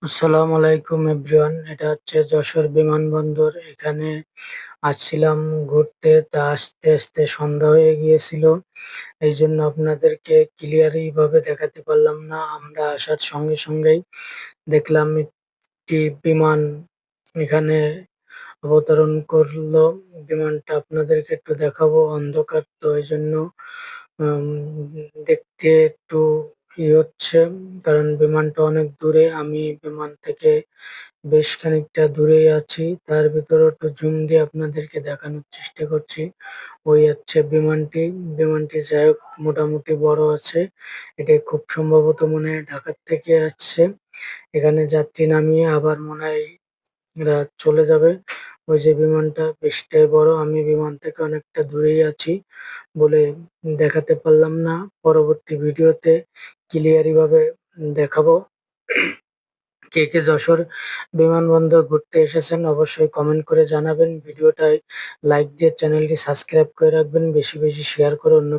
আসসালামু আলাইকুম এভরিওয়ান। এটা হচ্ছে যশোর বিমানবন্দর। এখানে আসছিলাম ঘুরতে, তা আসতে আসতে সন্ধ্যা হয়ে গিয়েছিল। এই জন্য আপনাদেরকে ক্লিয়ারলি ভাবে দেখাতে পারলাম না। আমরা আসার সঙ্গে সঙ্গেই দেখলাম একটি বিমান এখানে অবতরণ করলো। বিমানটা আপনাদেরকে একটু দেখাবো, অন্ধকার তো এই জন্য উম, দেখতে একটু হচ্ছে, কারণ বিমানটা অনেক দূরে। আমি বিমান থেকে বেশ খানিকটা দূরেই আছি, তার ভিতরে একটু জুম দিয়ে আপনাদেরকে দেখানোর চেষ্টা করছি। ওই হচ্ছে বিমানটি। বিমানটি যাই হোক মোটামুটি বড় আছে। এটা খুব সম্ভবত মনে হয় ঢাকার থেকে আসছে। এখানে যাত্রী নামিয়ে আবার মনে হয় এরা চলে যাবে। ওই যে বিমানটা বেশটাই বড়, আমি বিমান থেকে অনেকটা দূরেই আছি বলে দেখাতে পারলাম না। পরবর্তী ভিডিওতে ক্লিয়ারি ভাবে দেখাবো। কে কে যশোর বিমানবন্দর ঘুরতে এসেছেন অবশ্যই কমেন্ট করে জানাবেন। ভিডিওটায় লাইক দিয়ে চ্যানেলটি সাবস্ক্রাইব করে রাখবেন, বেশি বেশি শেয়ার করে অন্য